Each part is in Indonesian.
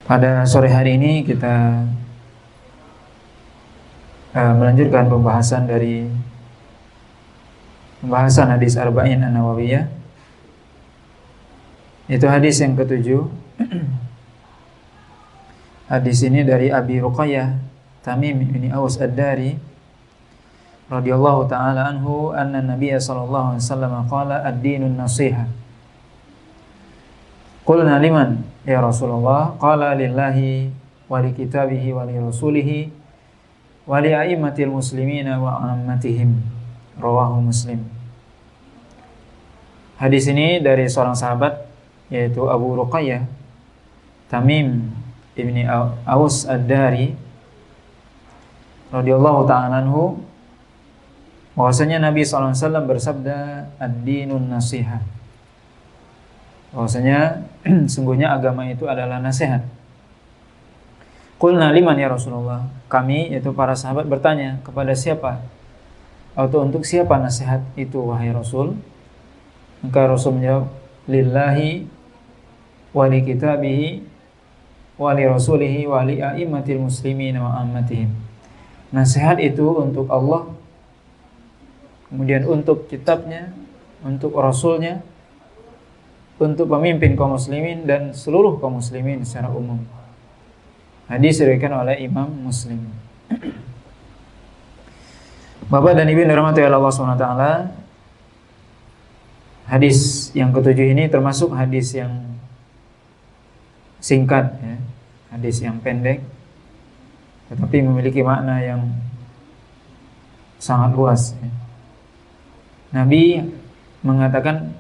Pada sore hari ini kita melanjutkan pembahasan dari pembahasan hadis Arba'in An-Nawawiyah. Itu hadis yang ketujuh. Hadis ini dari Abi Ruqayyah Tamim bin Aus Ad-Dari radhiyallahu taala anhu anna Nabiy sallallahu alaihi wasallam qala ad-dinun nasiha. Qulna liman ya Rasulullah? Qala lillahi wa li kitabihi wa li rasulihi wa li a'immatil muslimina wa ammatihim. Rawahu Muslim. Hadis ini dari seorang sahabat yaitu Abu Ruqayyah Tamim ibni Aus Ad-Dari radhiyallahu ta'ala anhu, bahwasanya Nabi sallallahu alaihi wasallam bersabda, ad-dinun nasiha. Bahwasanya sungguhnya agama itu adalah nasihat. Qulna liman ya Rasulullah? Kami, yaitu para sahabat, bertanya, kepada siapa atau untuk siapa nasihat itu wahai Rasul? Maka Rasul menjawab, lillahi wa li kitabihi wa li rasulihi wa li a'immatil muslimin wa ammatihim. Nasihat itu untuk Allah, kemudian untuk kitabnya, untuk rasulnya, untuk pemimpin kaum muslimin dan seluruh kaum muslimin secara umum. Hadis diriwayatkan oleh Imam Muslim. Bapak dan Ibu yang dirahmati oleh Allah SWT, hadis yang ketujuh ini termasuk hadis yang singkat, ya, hadis yang pendek, tetapi memiliki makna yang sangat luas, ya. Nabi mengatakan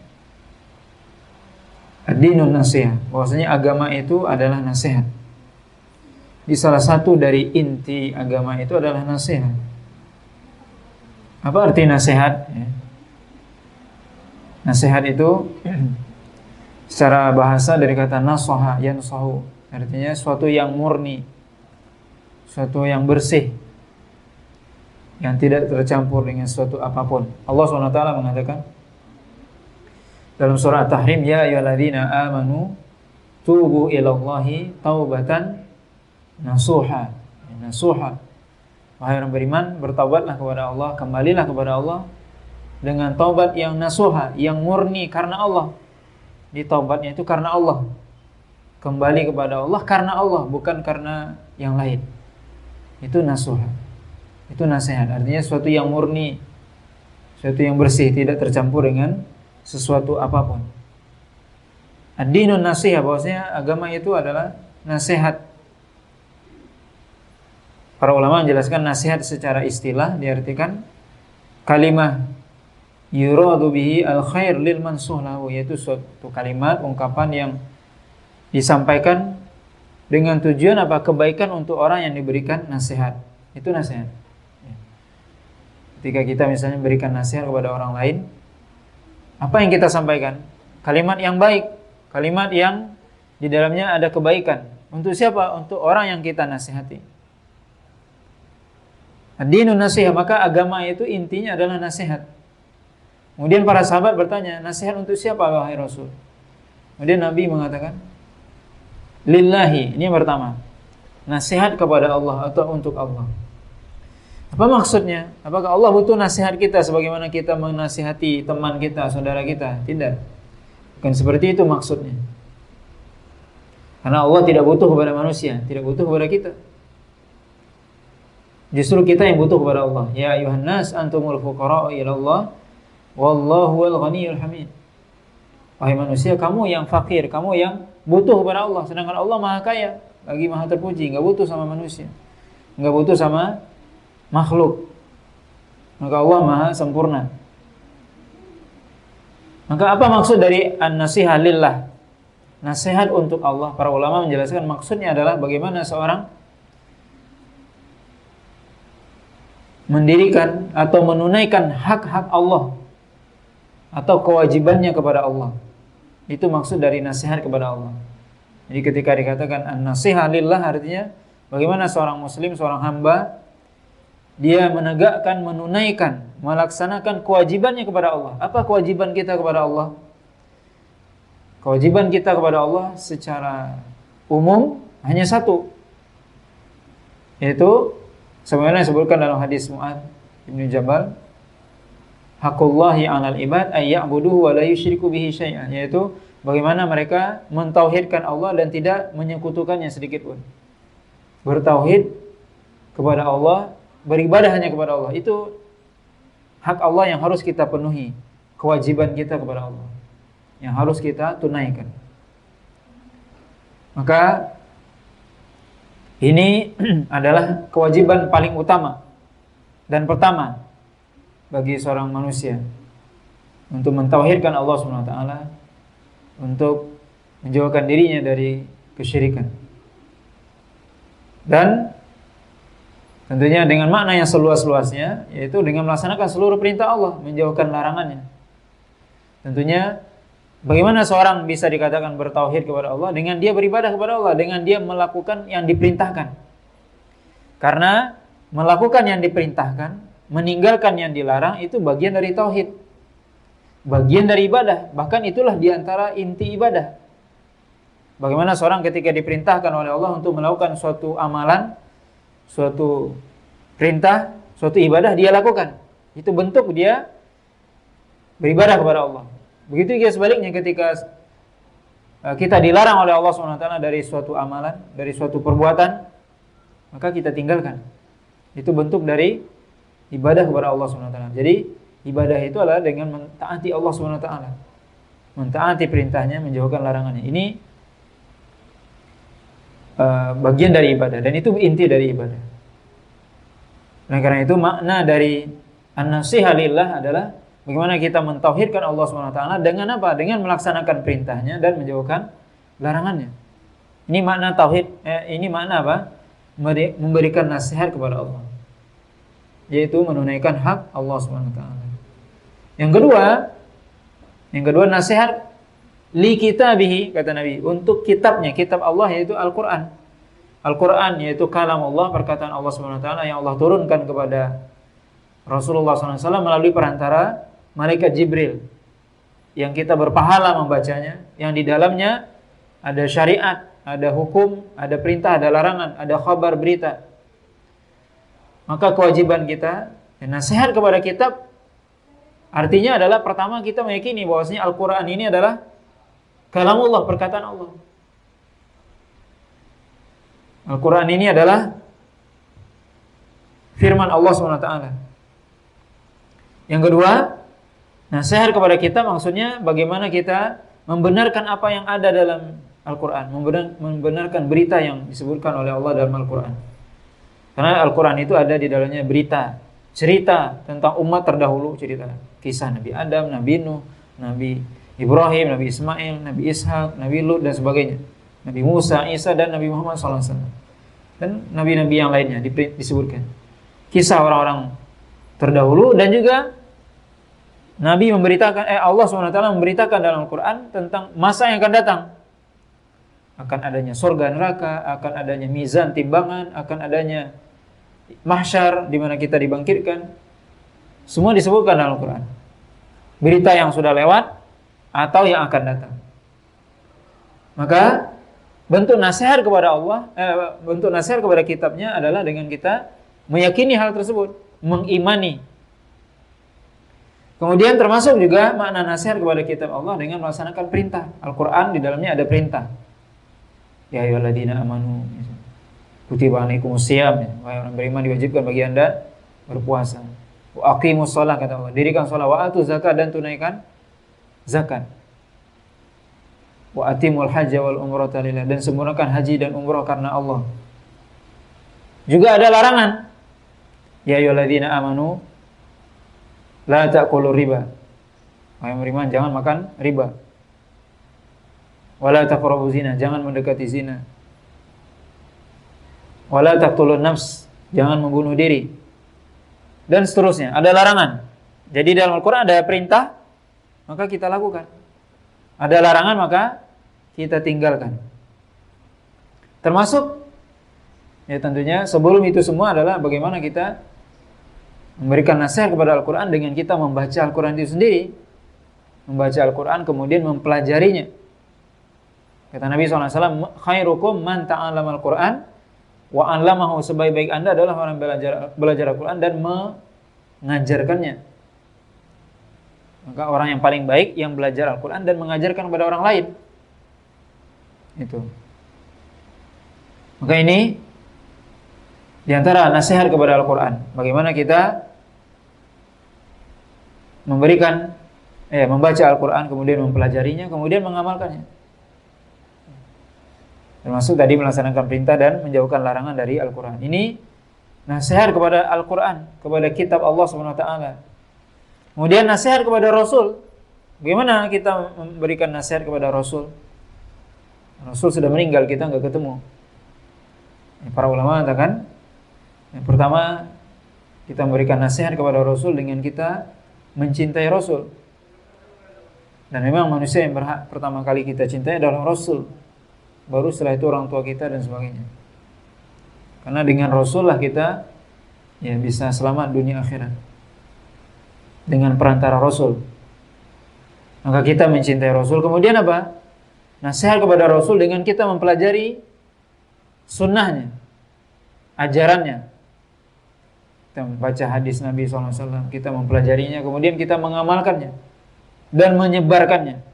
ad-dinun nasiha, bahwasanya agama itu adalah nasihat. Di salah satu dari inti agama itu adalah nasihat. Apa arti nasihat? Ya. Nasihat itu secara bahasa dari kata nasoha yansohu, artinya suatu yang murni, suatu yang bersih, yang tidak tercampur dengan suatu apapun. Allah SWT mengatakan dalam surah At-Tahrim, ya ayyuhalladzina amanu tubu ilallahi taubatan nasuha. Nasuha, wahai orang beriman, bertaubatlah kepada Allah, kembalilah kepada Allah dengan taubat yang nasuha, yang murni karena Allah. Di taubatnya itu karena Allah, kembali kepada Allah karena Allah, bukan karena yang lain. Itu nasuha, itu nasihat, artinya sesuatu yang murni, sesuatu yang bersih, tidak tercampur dengan sesuatu apapun. Ad-dinun nasiha, bahwasanya agama itu adalah nasihat. Para ulama menjelaskan nasihat secara istilah diartikan kalimah yuradu bihi al-khair lil mansuh lahu, yaitu suatu kalimat, ungkapan yang disampaikan dengan tujuan apa? Kebaikan untuk orang yang diberikan nasihat. Itu nasihat. Ketika kita misalnya berikan nasihat kepada orang lain, apa yang kita sampaikan? Kalimat yang baik, kalimat yang di dalamnya ada kebaikan. Untuk siapa? Untuk orang yang kita nasihati. Ad-dinun nasiha, maka agama itu intinya adalah nasihat. Kemudian para sahabat bertanya, nasihat untuk siapa wahai Rasul? Kemudian Nabi mengatakan, lillahi, ini yang pertama, nasihat kepada Allah atau untuk Allah. Apa maksudnya? Apakah Allah butuh nasihat kita sebagaimana kita menasihati teman kita, saudara kita? Tidak. Bukan seperti itu maksudnya. Karena Allah tidak butuh kepada manusia, tidak butuh kepada kita. Justru kita yang butuh kepada Allah. Ya ayuhan nas antumul fuqara'u ila Allah wallahu wal ghaniyyul hamid. Wahai manusia, kamu yang fakir, kamu yang butuh kepada Allah, sedangkan Allah Maha Kaya, lagi Maha Terpuji, enggak butuh sama manusia. Enggak butuh sama makhluk. Maka Allah Maha sempurna. Maka apa maksud dari an-nasiha lillah? Nasihat untuk Allah. Para ulama menjelaskan maksudnya adalah bagaimana seorang mendirikan atau menunaikan hak-hak Allah atau kewajibannya kepada Allah. Itu maksud dari nasihat kepada Allah. Jadi ketika dikatakan an-nasiha lillah, artinya bagaimana seorang muslim, seorang hamba, dia menegakkan, menunaikan, melaksanakan kewajibannya kepada Allah. Apa kewajiban kita kepada Allah? Kewajiban kita kepada Allah secara umum hanya satu, yaitu sebagaimana disebutkan dalam hadis Mu'adz bin Jabal, haqullahi 'alal ibad ay ya'buduhu wa la yusyriku bihi syai'an, yaitu bagaimana mereka mentauhidkan Allah dan tidak menyekutukannya sedikit pun. Bertauhid kepada Allah, beribadah hanya kepada Allah. Itu hak Allah yang harus kita penuhi, kewajiban kita kepada Allah yang harus kita tunaikan. Maka ini adalah kewajiban paling utama dan pertama bagi seorang manusia untuk mentauhidkan Allah Subhanahu wa taala, untuk menjauhkan dirinya dari kesyirikan. Dan tentunya dengan makna yang seluas-luasnya, yaitu dengan melaksanakan seluruh perintah Allah, menjauhkan larangannya. Tentunya bagaimana seorang bisa dikatakan bertauhid kepada Allah? Dengan dia beribadah kepada Allah, dengan dia melakukan yang diperintahkan. Karena melakukan yang diperintahkan, meninggalkan yang dilarang, itu bagian dari tauhid, bagian dari ibadah. Bahkan itulah diantara inti ibadah. Bagaimana seorang ketika diperintahkan oleh Allah untuk melakukan suatu amalan, suatu perintah, suatu ibadah, dia lakukan. Itu bentuk dia beribadah kepada Allah. Begitu juga sebaliknya, ketika kita dilarang oleh Allah SWT dari suatu amalan, dari suatu perbuatan, maka kita tinggalkan. Itu bentuk dari ibadah kepada Allah SWT. Jadi ibadah itu adalah dengan mentaati Allah SWT, mentaati perintahnya, menjauhkan larangannya. Ini bagian dari ibadah, dan itu inti dari ibadah. Nah, karena itu makna dari an-nasihah lillah adalah bagaimana kita mentauhidkan Allah SWT dengan apa? Dengan melaksanakan perintahnya dan menjauhkan larangannya. Ini makna tauhid, ini makna apa? Memberikan nasihat kepada Allah, yaitu menunaikan hak Allah SWT. Yang kedua nasihat li kitabihi, kata Nabi, untuk kitabnya, kitab Allah yaitu Al-Quran. Al-Quran yaitu kalam Allah, perkataan Allah SWT yang Allah turunkan kepada Rasulullah SAW melalui perantara malaikat Jibril, yang kita berpahala membacanya, yang di dalamnya ada syariat, ada hukum, ada perintah, ada larangan, ada khabar, berita. Maka kewajiban kita nasihat kepada kitab artinya adalah pertama kita meyakini bahwasanya Al-Quran ini adalah kalamullah, perkataan Allah. Al-Quran ini adalah firman Allah SWT. Yang kedua, nasihat kepada kita maksudnya bagaimana kita membenarkan apa yang ada dalam Al-Quran, membenarkan berita yang disebutkan oleh Allah dalam Al-Quran. Karena Al-Quran itu ada di dalamnya berita, cerita tentang umat terdahulu, cerita kisah Nabi Adam, Nabi Nuh, Nabi Ibrahim, Nabi Ismail, Nabi Ishak, Nabi Lut dan sebagainya, Nabi Musa, Isa dan Nabi Muhammad SAW, dan nabi-nabi yang lainnya disebutkan kisah orang-orang terdahulu. Dan juga Nabi memberitakan, Allah SWT memberitakan dalam Al-Quran tentang masa yang akan datang. Akan adanya surga neraka, akan adanya mizan timbangan, akan adanya mahsyar di mana kita dibangkitkan. Semua disebutkan dalam Al-Quran. Berita yang sudah lewat atau yang akan datang. Maka bentuk nasihat kepada Allah, bentuk nasihat kepada kitabnya adalah dengan kita meyakini hal tersebut, mengimani. Kemudian termasuk juga makna nasihat kepada kitab Allah dengan melaksanakan perintah. Al-Quran di dalamnya ada perintah. Ya ayyuhalladzina amanu kutiba alaikumus syiyam, wahai orang beriman diwajibkan bagi Anda berpuasa. Wa aqimus shalah, kata Allah, dirikan shalah, wa atu zakat, dan tunaikan zakat. Wa atimul hajja wal umrata lillah, dan sempurnakan haji dan umrah karena Allah. Juga ada larangan. Ya ayyuhalladzina amanu la ta'kulu riba, wahai beriman jangan makan riba. Wala taqrabu zina, jangan mendekati zina. Wala taqtulun nafs, jangan membunuh diri. Dan seterusnya, ada larangan. Jadi dalam Al-Quran ada perintah, maka kita lakukan. Ada larangan, maka kita tinggalkan. Termasuk, ya tentunya sebelum itu semua adalah bagaimana kita memberikan nasihat kepada Al-Quran dengan kita membaca Al-Quran itu sendiri. Membaca Al-Quran kemudian mempelajarinya. Kata Nabi SAW, khairukum man ta'allamal Qur'an wa 'allamahu, sebaik-baik Anda adalah orang yang belajar Al-Qur'an dan mengajarkannya. Maka orang yang paling baik yang belajar Al-Qur'an dan mengajarkan kepada orang lain. Itu. Maka ini di antara nasihat kepada Al-Qur'an, bagaimana kita membaca Al-Qur'an, kemudian mempelajarinya, kemudian mengamalkannya. Termasuk tadi melaksanakan perintah dan menjauhkan larangan dari Al-Qur'an. Ini nasihat kepada Al-Qur'an, kepada kitab Allah Subhanahu wa taala. Kemudian nasihat kepada Rasul. Bagaimana kita memberikan nasihat kepada Rasul? Rasul sudah meninggal, kita enggak ketemu. Para ulama katakan, yang pertama kita memberikan nasihat kepada Rasul dengan kita mencintai Rasul. Dan memang manusia yang berhak pertama kali kita cintai adalah Rasul. Baru setelah itu orang tua kita dan sebagainya. Karena dengan Rasul lah kita bisa selamat dunia akhirat. Dengan perantara Rasul. Maka kita mencintai Rasul. Kemudian apa? Nasihat kepada Rasul dengan kita mempelajari sunnahnya, ajarannya. Kita membaca hadis Nabi SAW, kita mempelajarinya, kemudian kita mengamalkannya dan menyebarkannya.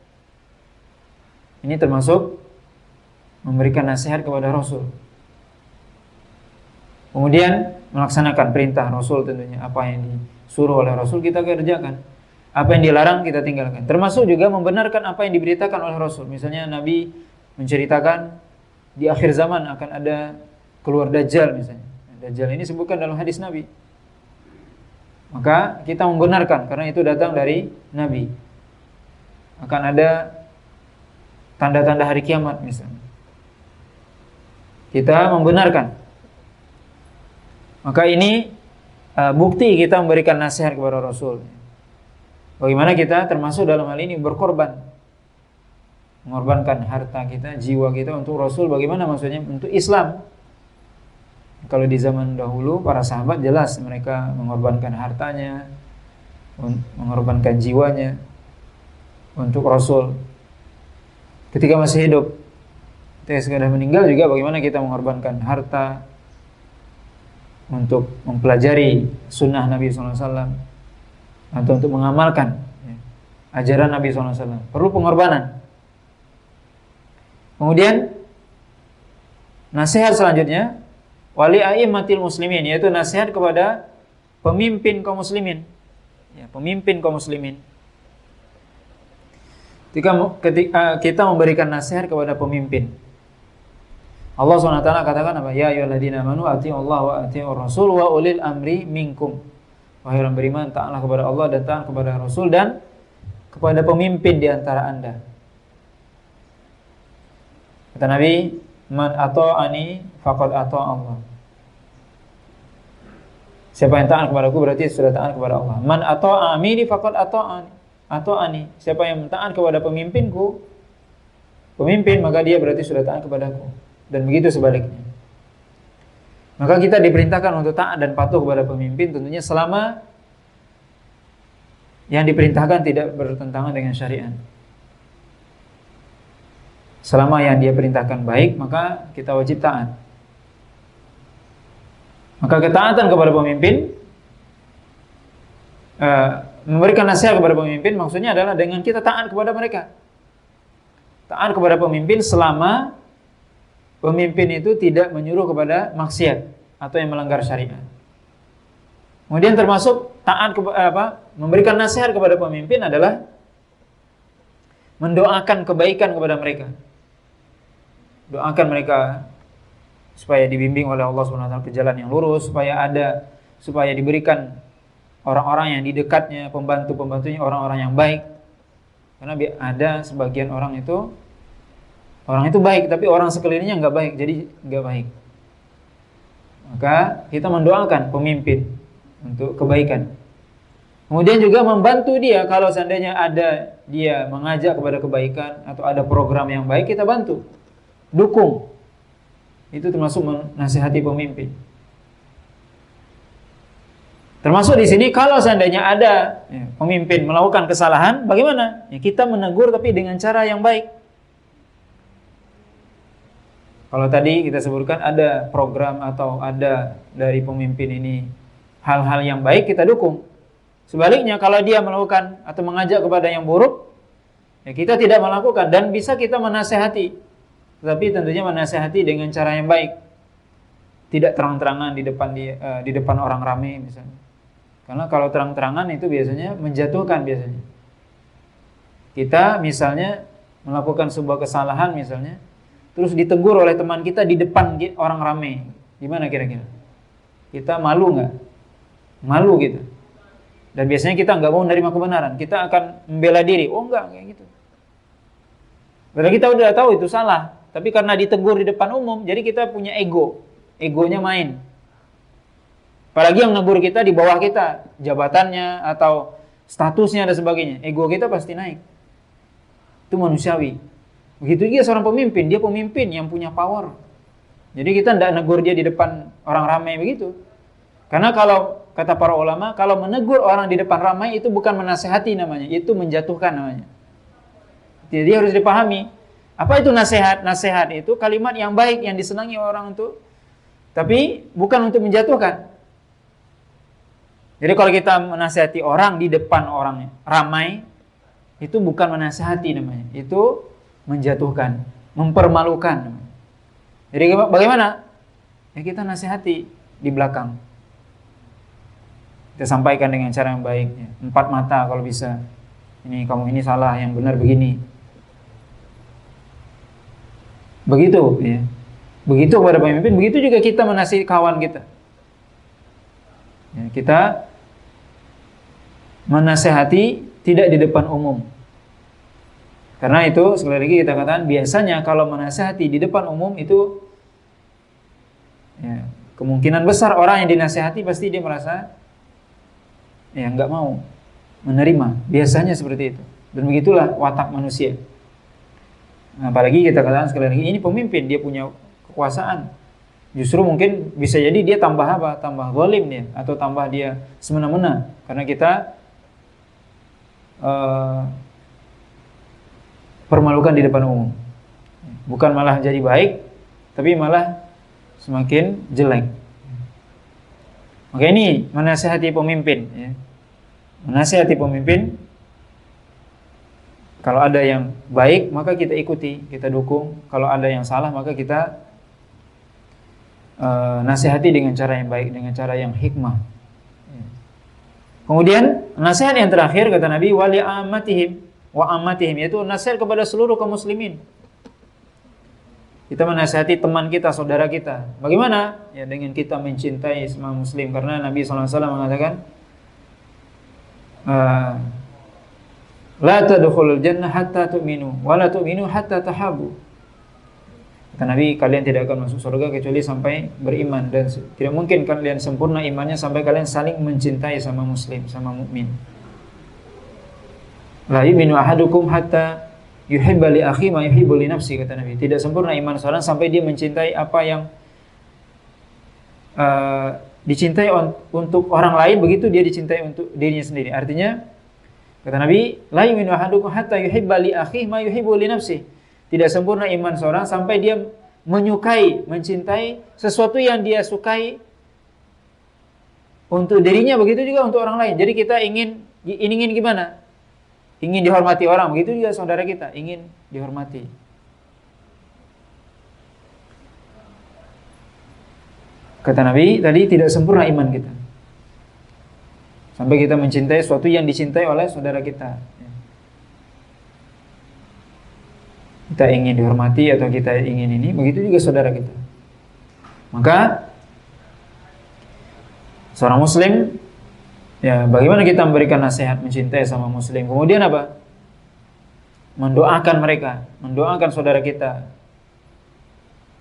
Ini termasuk memberikan nasihat kepada Rasul. Kemudian melaksanakan perintah Rasul tentunya. Apa yang disuruh oleh Rasul kita kerjakan. Apa yang dilarang kita tinggalkan. Termasuk juga membenarkan apa yang diberitakan oleh Rasul. Misalnya Nabi menceritakan di akhir zaman akan ada keluar Dajjal misalnya. Dajjal ini disebutkan dalam hadis Nabi. Maka kita membenarkan karena itu datang dari Nabi. Akan ada tanda-tanda hari kiamat misalnya. Kita membenarkan. Maka ini bukti kita memberikan nasihat kepada Rasul. Bagaimana kita termasuk dalam hal ini berkorban. Mengorbankan harta kita, jiwa kita untuk Rasul. Bagaimana maksudnya? Untuk Islam. Kalau di zaman dahulu para sahabat jelas mereka mengorbankan hartanya, mengorbankan jiwanya untuk Rasul. Ketika masih hidup. Ketika sudah meninggal juga bagaimana kita mengorbankan harta untuk mempelajari sunnah Nabi SAW atau untuk mengamalkan ajaran Nabi SAW. Perlu pengorbanan. Kemudian nasihat selanjutnya wali a'immatil muslimin, yaitu nasihat kepada pemimpin kaum muslimin. Pemimpin kaum muslimin. Ketika kita memberikan nasihat kepada pemimpin, Allah SWT katakan apa? Ya ayyuhalladzina amanu atii'ullaha wa atii'ur rasul wa ulil amri minkum. Wahai orang beriman, taatlah kepada Allah dan taat kepada Rasul dan kepada pemimpin di antara Anda. Kata Nabi, man ata'ani faqad ata'a Allah. Siapa yang taat kepadaku berarti sudah taat kepada Allah. Man ata'a amiri faqad ata'ani. Siapa yang taat kepada pemimpinku, pemimpin, maka dia berarti sudah taat kepadaku. Dan begitu sebaliknya. Maka kita diperintahkan untuk taat dan patuh kepada pemimpin tentunya selama yang diperintahkan tidak bertentangan dengan syariat. Selama yang dia perintahkan baik, maka kita wajib taat. Maka ketaatan kepada pemimpin, memberikan nasihat kepada pemimpin maksudnya adalah dengan kita taat kepada mereka. Taat kepada pemimpin selama pemimpin itu tidak menyuruh kepada maksiat atau yang melanggar syariat. Kemudian termasuk taat memberikan nasihat kepada pemimpin adalah mendoakan kebaikan kepada mereka. Doakan mereka supaya dibimbing oleh Allah SWT ke jalan yang lurus, supaya diberikan orang-orang yang di dekatnya, pembantu-pembantunya orang-orang yang baik. Karena ada sebagian orang itu baik, tapi orang sekelilingnya enggak baik, jadi enggak baik. Maka kita mendoakan pemimpin untuk kebaikan. Kemudian juga membantu dia kalau seandainya ada dia mengajak kepada kebaikan atau ada program yang baik, kita bantu, dukung. Itu termasuk menasihati pemimpin. Termasuk di sini kalau seandainya ada pemimpin melakukan kesalahan, bagaimana? Kita menegur tapi dengan cara yang baik. Kalau tadi kita sebutkan ada program atau ada dari pemimpin ini hal-hal yang baik, kita dukung. Sebaliknya kalau dia melakukan atau mengajak kepada yang buruk, ya kita tidak melakukan, dan bisa kita menasehati. Tetapi tentunya menasehati dengan cara yang baik. Tidak terang-terangan di depan orang ramai misalnya. Karena kalau terang-terangan itu biasanya menjatuhkan biasanya. Kita misalnya melakukan sebuah kesalahan misalnya, terus ditegur oleh teman kita di depan orang ramai. Gimana kira-kira? Kita malu nggak? Malu gitu. Dan biasanya kita nggak mau menerima kebenaran. Kita akan membela diri. Oh enggak, kayak gitu. Padahal kita udah tahu itu salah. Tapi karena ditegur di depan umum, jadi kita punya ego. Egonya main. Apalagi yang negur kita di bawah kita, jabatannya atau statusnya dan sebagainya. Ego kita pasti naik. Itu manusiawi. Begitu juga seorang pemimpin, dia pemimpin yang punya power. Jadi kita tidak negur dia di depan orang ramai begitu. Karena kalau kata para ulama, kalau menegur orang di depan ramai itu bukan menasehati namanya, itu menjatuhkan namanya. Jadi harus dipahami, apa itu nasihat? Nasihat itu kalimat yang baik yang disenangi orang itu, tapi bukan untuk menjatuhkan. Jadi kalau kita menasihati orang di depan orang ramai, itu bukan menasihati namanya, itu menjatuhkan, mempermalukan. Jadi bagaimana? Ya kita nasihati di belakang. Kita sampaikan dengan cara yang baik, ya. 4 mata kalau bisa. Ini kamu ini salah, yang benar begini. Begitu, ya. Begitu kepada pemimpin, begitu juga kita menasihati kawan kita. Ya, kita menasihati tidak di depan umum. Karena itu sekali lagi kita katakan, biasanya kalau menasihati di depan umum itu ya, kemungkinan besar orang yang dinasihati pasti dia merasa ya nggak mau menerima. Biasanya seperti itu. Dan begitulah watak manusia. Nah, apalagi kita katakan sekali lagi, ini pemimpin, dia punya kekuasaan. Justru mungkin bisa jadi dia tambah apa? Tambah zalim dia, atau tambah dia semena-mena. Karena kita permalukan di depan umum. Bukan malah jadi baik, tapi malah semakin jelek. Maka ini menasihati pemimpin, ya. Menasihati pemimpin, kalau ada yang baik maka kita ikuti, kita dukung. Kalau ada yang salah maka kita nasihati dengan cara yang baik, dengan cara yang hikmah. Kemudian nasihat yang terakhir kata Nabi, wali amatihim wa amatihim, yaitu nasihat kepada seluruh kaum muslimin. Kita menasihati teman kita, saudara kita. Bagaimana? Ya dengan kita mencintai semua muslim. Karena Nabi SAW mengatakan, la tadkhulul jannah hatta tu'minu wa la tu'minu hatta tahabu. Kata Nabi, kalian tidak akan masuk surga kecuali sampai beriman, dan tidak mungkin kalian sempurna imannya sampai kalian saling mencintai sama muslim, sama mukmin. La yu'minu ahadukum hatta yuhibba li akhi ma yuhibbu li nafsi, kata Nabi. Tidak sempurna iman seorang sampai dia mencintai apa yang dicintai untuk orang lain, begitu dia dicintai untuk dirinya sendiri. Artinya kata Nabi, la yu'minu ahadukum hatta yuhibba li akhi ma yuhibbu li nafsi. Tidak sempurna iman seorang sampai dia menyukai, mencintai sesuatu yang dia sukai untuk dirinya, begitu juga untuk orang lain. Jadi kita ingin gimana? Ingin dihormati orang, begitu juga saudara kita ingin dihormati. Kata Nabi tadi, tidak sempurna iman kita sampai kita mencintai sesuatu yang dicintai oleh saudara kita. Kita ingin dihormati atau kita ingin ini, begitu juga saudara kita. Maka seorang muslim, ya bagaimana kita memberikan nasihat mencintai sama muslim. Kemudian apa? Mendoakan mereka, mendoakan saudara kita.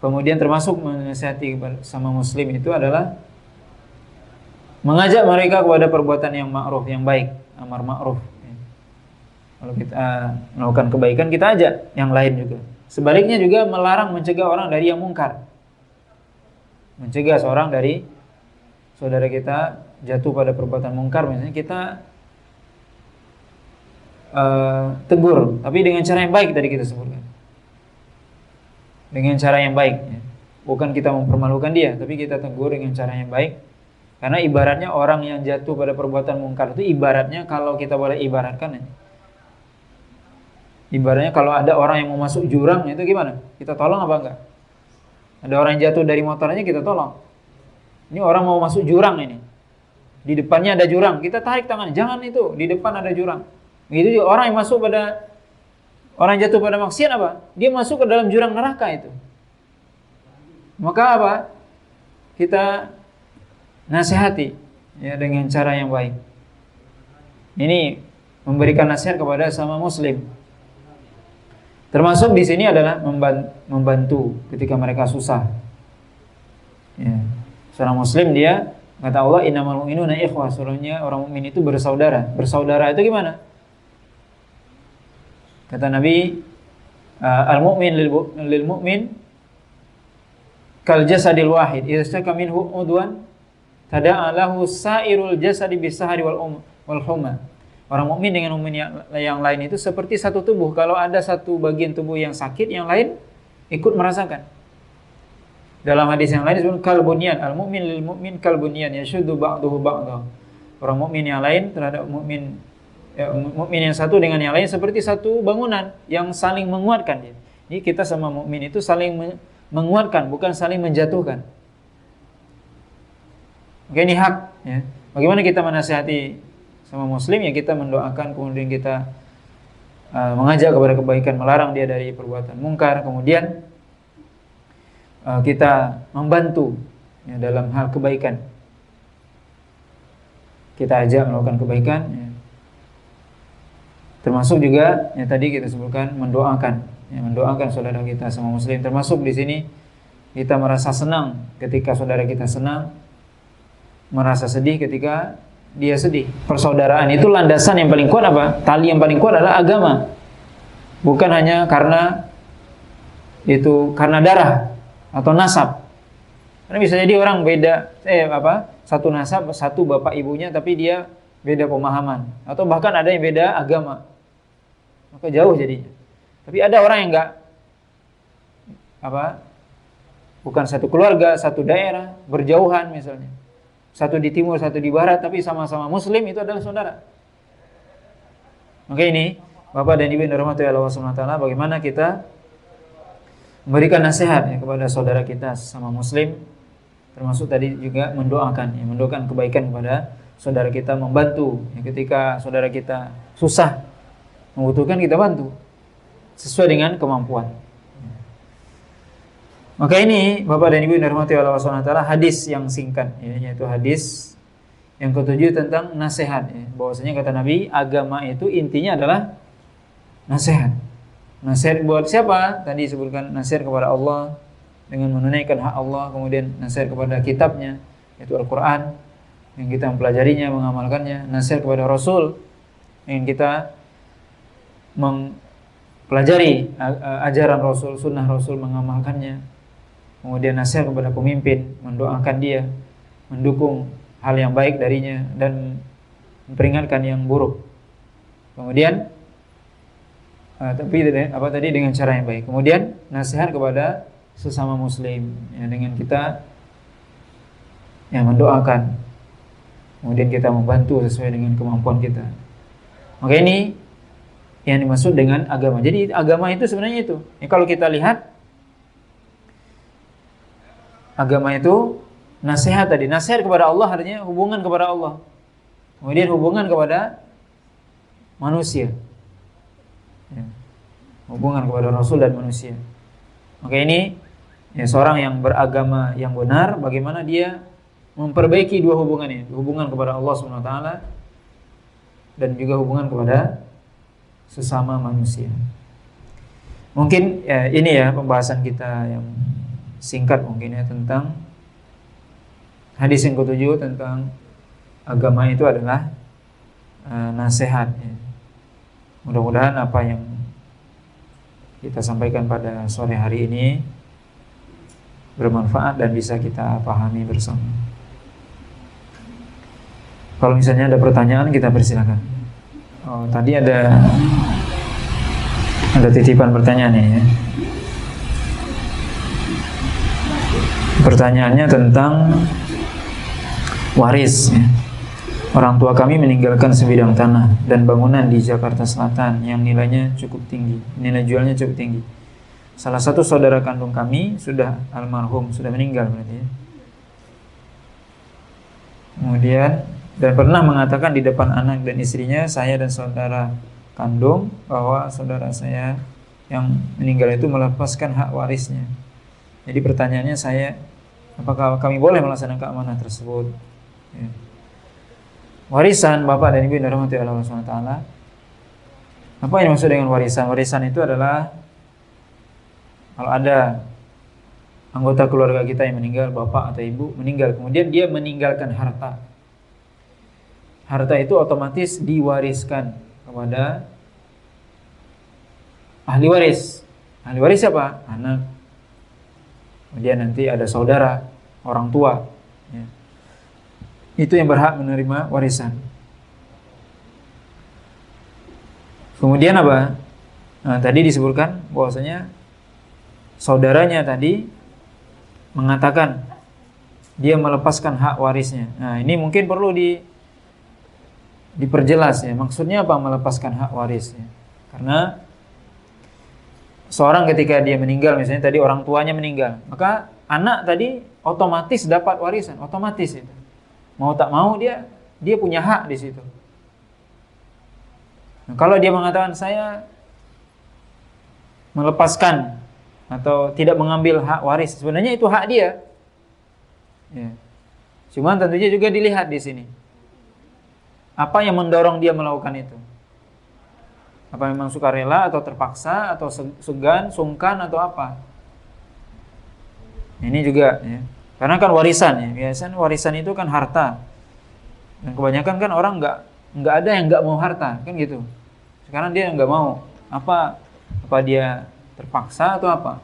Kemudian termasuk menasihati sama muslim itu adalah mengajak mereka kepada perbuatan yang ma'ruf, yang baik, amar ma'ruf. Kalau kita melakukan kebaikan, kita ajak yang lain juga. Sebaliknya juga melarang, mencegah orang dari yang mungkar. Mencegah seorang dari saudara kita jatuh pada perbuatan mungkar, misalnya kita tegur, tapi dengan cara yang baik tadi kita sebutkan. dengan cara yang baik, ya. Bukan kita mempermalukan dia, tapi kita tegur dengan cara yang baik. Karena ibaratnya orang yang jatuh pada perbuatan mungkar itu ibaratnya, kalau kita boleh ibaratkan, ya, ibaratnya kalau ada orang yang mau masuk jurang, itu gimana? Kita tolong apa enggak? Ada orang yang jatuh dari motornya, kita tolong. Ini orang mau masuk jurang ini. Di depannya ada jurang, kita tarik tangan, jangan itu, di depan ada jurang. Begitu juga orang yang masuk pada, orang yang jatuh pada maksiat apa? Dia masuk ke dalam jurang neraka itu. Maka apa? Kita nasihati, ya, dengan cara yang baik. Ini memberikan nasihat kepada sama muslim. Termasuk di sini adalah membantu ketika mereka susah. Ya. Seorang muslim dia kata Allah, innamal mu'minuna ikhwah, sebenarnya orang mukmin itu bersaudara. Bersaudara itu gimana? Kata Nabi, al-mu'min lil mu'min kal jasadil wahid, idza shaka minhu udwan tada'a lahu sa'irul jasadi bisahari wal humma. Orang mukmin dengan mukmin yang lain itu seperti satu tubuh. Kalau ada satu bagian tubuh yang sakit, yang lain ikut merasakan. Dalam hadis yang lain disebut kal bunyan, al-mu'min lil mu'min kal bunyan yashuddu ba'duhu ba'dahu. Orang mukmin yang lain terhadap mukmin yang satu dengan yang lain seperti satu bangunan yang saling menguatkan dia. Ini kita sama mukmin itu saling menguatkan, bukan saling menjatuhkan. Oke, ini hak, ya. Bagaimana kita menasihati sama muslim, ya kita mendoakan, kemudian kita mengajak kepada kebaikan, melarang dia dari perbuatan mungkar, kemudian kita membantu, ya, dalam hal kebaikan. Kita ajak melakukan kebaikan, ya. Termasuk juga yang tadi kita sebutkan mendoakan, ya, mendoakan saudara kita sama muslim. Termasuk di sini kita merasa senang ketika saudara kita senang, merasa sedih ketika dia sedih. Persaudaraan itu landasan yang paling kuat apa? Tali yang paling kuat adalah agama. Bukan hanya karena darah atau nasab. Karena bisa jadi orang beda satu nasab, satu bapak ibunya, tapi dia beda pemahaman, atau bahkan ada yang beda agama. Maka jauh jadinya. Tapi ada orang yang bukan satu keluarga, satu daerah, berjauhan misalnya. Satu di timur, satu di barat, tapi sama-sama muslim, itu adalah saudara. Maka ini, Bapak dan Ibu yang dirahmati Allah Subhanahu wa taala, bagaimana kita memberikan nasihat, ya, kepada saudara kita sama muslim, termasuk tadi juga mendoakan, ya, mendoakan kebaikan kepada saudara kita, membantu, ya, ketika saudara kita susah, membutuhkan, kita bantu sesuai dengan kemampuan. Maka ini Bapak dan Ibu yang dirahmati Allah Subhanahu wa taala, hadis yang singkat, ya, yaitu hadis yang ketujuh tentang nasihat, ya. Bahwasanya kata Nabi, agama itu intinya adalah nasihat. Nasihat buat siapa? Tadi disebutkan nasihat kepada Allah dengan menunaikan hak Allah, kemudian nasihat kepada kitabnya, yaitu Al-Qur'an, yang kita mempelajarinya, mengamalkannya. Nasihat kepada Rasul, yang kita mempelajari ajaran Rasul, sunnah Rasul, mengamalkannya. Kemudian nasihat kepada pemimpin, mendoakan dia, mendukung hal yang baik darinya, dan memperingatkan yang buruk. Kemudian dengan cara yang baik. Kemudian nasihat kepada sesama muslim, ya, dengan kita, ya, mendoakan. Kemudian kita membantu sesuai dengan kemampuan kita. Maka ini yang dimaksud dengan agama. Jadi agama itu sebenarnya itu. Ya, kalau kita lihat agama itu nasihat tadi. Nasihat kepada Allah artinya hubungan kepada Allah. Kemudian hubungan kepada manusia. Ya, hubungan kepada Rasul dan manusia. Maka ini, ya, seorang yang beragama yang benar, bagaimana dia memperbaiki dua hubungan ini, hubungan kepada Allah Subhanahu wa taala dan juga hubungan kepada sesama manusia. Mungkin, ya, ini ya pembahasan kita yang singkat mungkin, ya, tentang hadis yang ketujuh tentang agama itu adalah nasihat, ya. Mudah-mudahan apa yang kita sampaikan pada sore hari ini bermanfaat dan bisa kita pahami bersama. Kalau misalnya ada pertanyaan, kita persilakan. Oh, tadi ada titipan pertanyaan ya. Pertanyaannya tentang waris, ya. Orang tua kami meninggalkan sebidang tanah dan bangunan di Jakarta Selatan yang nilainya cukup tinggi, nilai jualnya cukup tinggi. Salah satu saudara kandung kami sudah almarhum, sudah meninggal berarti, ya. Kemudian dan pernah mengatakan di depan anak dan istrinya, saya dan saudara kandung, bahwa saudara saya yang meninggal itu melepaskan hak warisnya. Jadi pertanyaannya saya, apakah kami boleh melaksanakan amanah tersebut? Ya. Warisan bapak dan ibu yang dirahmati Allah Subhanahu wa taala. Apa yang dimaksud dengan warisan? Warisan itu adalah kalau ada anggota keluarga kita yang meninggal, bapak atau ibu meninggal, kemudian dia meninggalkan harta. Harta itu otomatis diwariskan kepada ahli waris. Ahli waris siapa? Anak. Kemudian nanti ada saudara, orang tua, ya. Itu yang berhak menerima warisan. Kemudian apa? Nah, tadi disebutkan bahwasanya saudaranya tadi mengatakan dia melepaskan hak warisnya. Nah, ini mungkin perlu diperjelas, ya. Maksudnya apa melepaskan hak waris, ya? Karena seorang ketika dia meninggal, misalnya tadi orang tuanya meninggal, maka anak tadi otomatis dapat warisan, otomatis itu. Mau tak mau dia punya hak di situ. Nah, kalau dia mengatakan saya melepaskan atau tidak mengambil hak waris, sebenarnya itu hak dia. Ya. Cuman tentunya juga dilihat di sini. Apa yang mendorong dia melakukan itu? Apa memang sukarela atau terpaksa atau segan, sungkan atau apa? Ini juga, ya. Karena kan warisan, ya. Biasanya warisan itu kan harta. Dan kebanyakan kan orang nggak ada yang nggak mau harta, kan gitu. Sekarang dia nggak mau. Apa dia terpaksa atau apa?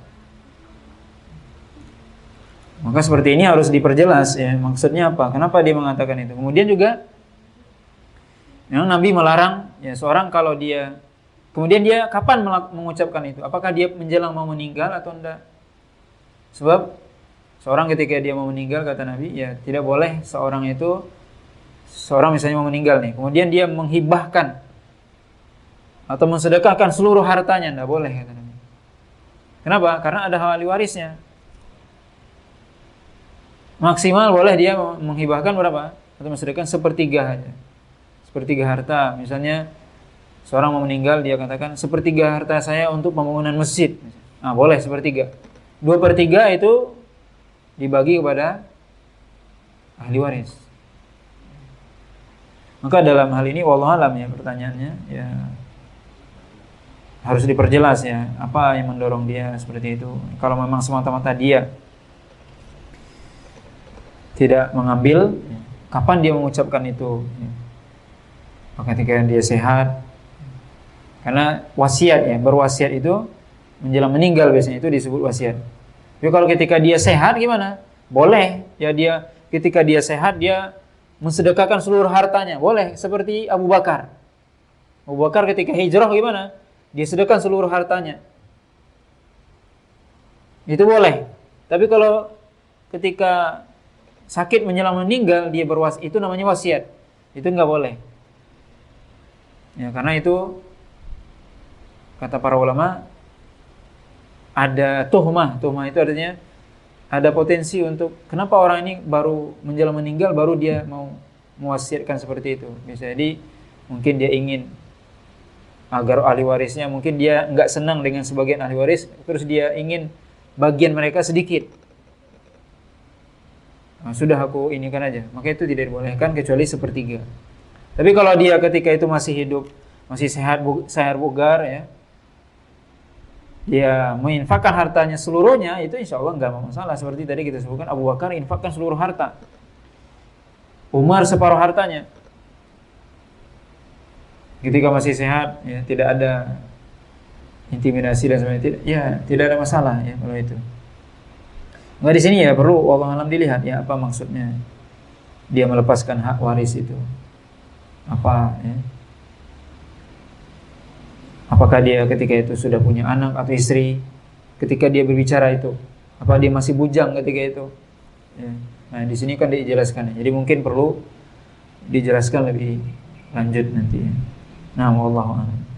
Maka seperti ini harus diperjelas, ya. Maksudnya apa? Kenapa dia mengatakan itu? Kemudian juga memang Nabi melarang, ya, seorang kalau dia kemudian dia kapan mengucapkan itu? Apakah dia menjelang mau meninggal atau enggak? Sebab seorang ketika dia mau meninggal, kata Nabi, ya tidak boleh seorang misalnya mau meninggal nih, kemudian dia menghibahkan atau mensedekahkan seluruh hartanya, enggak boleh, kata Nabi. Kenapa? Karena ada ahli warisnya. Maksimal boleh dia menghibahkan berapa? Atau mensedekahkan sepertiga aja. Sepertiga harta, misalnya seorang mau meninggal, dia katakan sepertiga harta saya untuk pembangunan masjid. Nah, boleh sepertiga. 2/3 itu dibagi kepada ahli waris. Maka dalam hal ini wallahu alam, ya, pertanyaannya, ya harus diperjelas, ya, apa yang mendorong dia seperti itu. Kalau memang semata-mata dia tidak mengambil, kapan dia mengucapkan itu? Ketika dia sehat. Karena wasiat, ya, berwasiat itu menjelang meninggal biasanya itu disebut wasiat. Jadi kalau ketika dia sehat gimana? Boleh, ya, dia ketika dia sehat dia mensedekahkan seluruh hartanya. Boleh, seperti Abu Bakar. Abu Bakar ketika hijrah gimana? Dia sedekahkan seluruh hartanya. Itu boleh. Tapi kalau ketika sakit menjelang meninggal dia berwasiat, itu namanya wasiat. Itu enggak boleh. Ya, karena itu kata para ulama ada tuhmah. Tuhmah itu artinya ada potensi untuk kenapa orang ini baru menjelang meninggal baru dia mau mewasiatkan seperti itu. Bisa jadi mungkin dia ingin agar ahli warisnya, mungkin dia enggak senang dengan sebagian ahli waris, terus dia ingin bagian mereka sedikit. Nah, sudah aku ini kan aja. Maka itu tidak dibolehkan kecuali sepertiga. Tapi kalau dia ketika itu masih hidup, masih sehat bugar, ya, dia menginfakkan hartanya seluruhnya, itu insya Allah enggak masalah. Seperti tadi kita sebutkan Abu Bakar infakkan seluruh harta, Umar separuh hartanya. Ketika masih sehat, ya, tidak ada intimidasi dan sebagainya, ya tidak ada masalah, ya, kalau itu. Nggak di sini, ya, perlu wallahu alam dilihat, ya, apa maksudnya dia melepaskan hak waris itu. Apa, ya? Apakah dia ketika itu sudah punya anak atau istri ketika dia berbicara itu? Apa dia masih bujang ketika itu? Ya. Nah, di sini kan dijelaskan. Jadi mungkin perlu dijelaskan lebih lanjut nanti. Nah, wallahu a'lam.